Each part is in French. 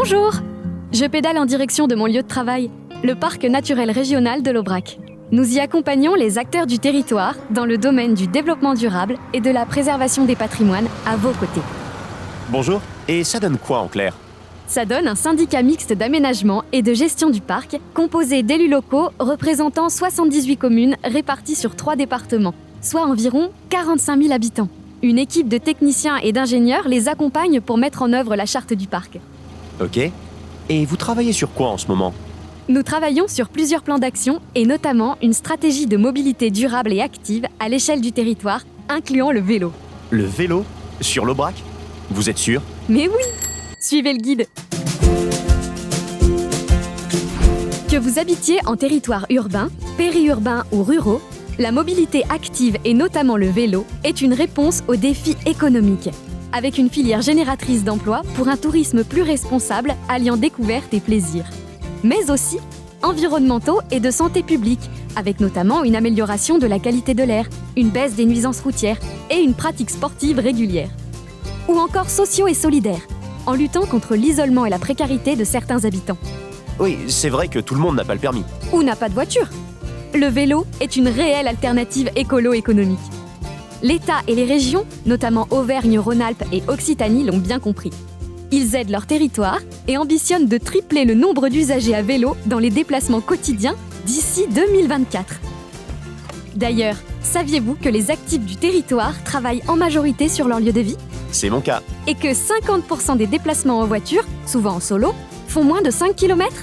Bonjour! Je pédale en direction de mon lieu de travail, le parc naturel régional de l'Aubrac. Nous y accompagnons les acteurs du territoire dans le domaine du développement durable et de la préservation des patrimoines à vos côtés. Bonjour, et ça donne quoi en clair? Ça donne un syndicat mixte d'aménagement et de gestion du parc, composé d'élus locaux représentant 78 communes réparties sur 3 départements, soit environ 45 000 habitants. Une équipe de techniciens et d'ingénieurs les accompagne pour mettre en œuvre la charte du parc. Ok. Et vous travaillez sur quoi en ce moment? Nous travaillons sur plusieurs plans d'action et notamment une stratégie de mobilité durable et active à l'échelle du territoire, incluant le vélo. Le vélo? Sur l'Aubrac? Vous êtes sûr? Mais oui! Suivez le guide. Que vous habitiez en territoire urbain, périurbain ou ruraux, la mobilité active et notamment le vélo est une réponse aux défis économiques, avec une filière génératrice d'emplois pour un tourisme plus responsable alliant découverte et plaisir. Mais aussi environnementaux et de santé publique, avec notamment une amélioration de la qualité de l'air, une baisse des nuisances routières et une pratique sportive régulière. Ou encore sociaux et solidaires, en luttant contre l'isolement et la précarité de certains habitants. Oui, c'est vrai que tout le monde n'a pas le permis. Ou n'a pas de voiture. Le vélo est une réelle alternative écolo-économique. L'État et les régions, notamment Auvergne-Rhône-Alpes et Occitanie, l'ont bien compris. Ils aident leur territoire et ambitionnent de tripler le nombre d'usagers à vélo dans les déplacements quotidiens d'ici 2024. D'ailleurs, saviez-vous que les actifs du territoire travaillent en majorité sur leur lieu de vie ? C'est mon cas. Et que 50% des déplacements en voiture, souvent en solo, font moins de 5 km ?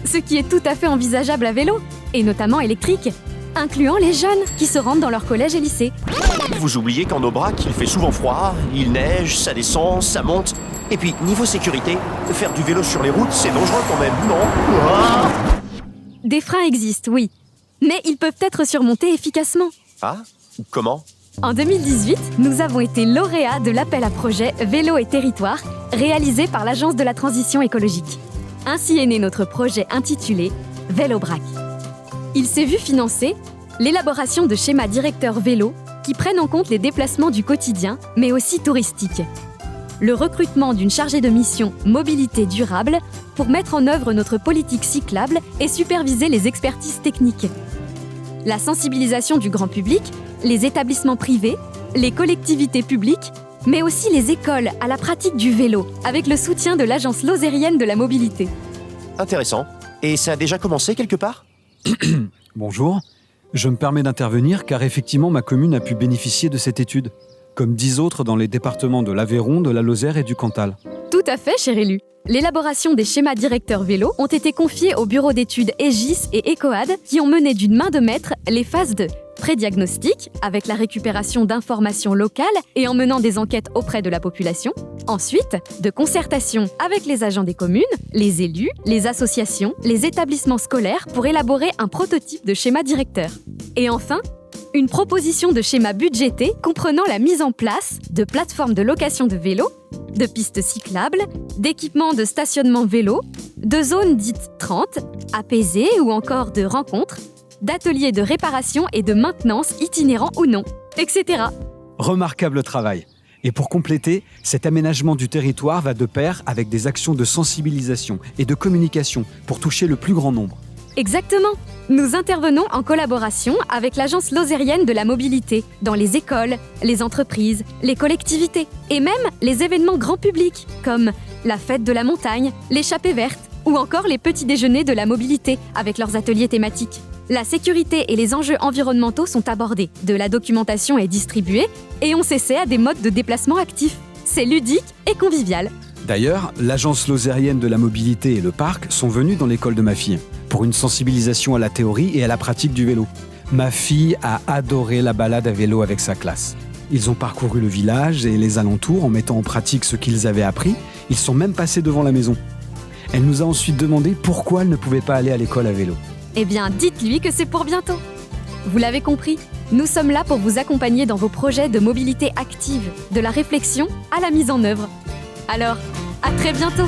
Ce qui est tout à fait envisageable à vélo, et notamment électrique, incluant les jeunes qui se rendent dans leur collège et lycée. Vous oubliez qu'en Aubrac, il fait souvent froid, il neige, ça descend, ça monte. Et puis, niveau sécurité, faire du vélo sur les routes, c'est dangereux quand même, non? Ah, Des freins existent, oui, mais ils peuvent être surmontés efficacement. ah, comment? En 2018, nous avons été lauréats de l'appel à projet Vélo et Territoire, réalisé par l'Agence de la transition écologique. Ainsi est né notre projet intitulé Vélobrac. Il s'est vu financer l'élaboration de schémas directeurs vélo qui prennent en compte les déplacements du quotidien, mais aussi touristiques. Le recrutement d'une chargée de mission mobilité durable pour mettre en œuvre notre politique cyclable et superviser les expertises techniques. La sensibilisation du grand public, les établissements privés, les collectivités publiques, mais aussi les écoles à la pratique du vélo, avec le soutien de l'Agence lozérienne de la mobilité. Intéressant. Et ça a déjà commencé quelque part? Bonjour, je me permets d'intervenir car effectivement ma commune a pu bénéficier de cette étude, comme 10 autres dans les départements de l'Aveyron, de la Lozère et du Cantal. Tout à fait, cher élu. L'élaboration des schémas directeurs vélo ont été confiés au bureau d'études EGIS et ECOAD qui ont mené d'une main de maître les phases de prédiagnostic, avec la récupération d'informations locales et en menant des enquêtes auprès de la population. Ensuite, de concertation avec les agents des communes, les élus, les associations, les établissements scolaires pour élaborer un prototype de schéma directeur. Et enfin, une proposition de schéma budgété comprenant la mise en place de plateformes de location de vélos, de pistes cyclables, d'équipements de stationnement vélo, de zones dites 30, apaisées ou encore de rencontres, d'ateliers de réparation et de maintenance itinérants ou non, etc. Remarquable travail. Et pour compléter, cet aménagement du territoire va de pair avec des actions de sensibilisation et de communication pour toucher le plus grand nombre. Exactement. Nous intervenons en collaboration avec l'Agence lozérienne de la mobilité dans les écoles, les entreprises, les collectivités et même les événements grand public comme la fête de la montagne, l'échappée verte ou encore les petits déjeuners de la mobilité avec leurs ateliers thématiques. La sécurité et les enjeux environnementaux sont abordés, de la documentation est distribuée et on s'essaie à des modes de déplacement actifs. C'est ludique et convivial. D'ailleurs, l'Agence lozérienne de la mobilité et le parc sont venus dans l'école de ma fille pour une sensibilisation à la théorie et à la pratique du vélo. Ma fille a adoré la balade à vélo avec sa classe. Ils ont parcouru le village et les alentours en mettant en pratique ce qu'ils avaient appris. Ils sont même passés devant la maison. Elle nous a ensuite demandé pourquoi elle ne pouvait pas aller à l'école à vélo. Eh bien, dites-lui que c'est pour bientôt. Vous l'avez compris, nous sommes là pour vous accompagner dans vos projets de mobilité active, de la réflexion à la mise en œuvre. Alors, à très bientôt!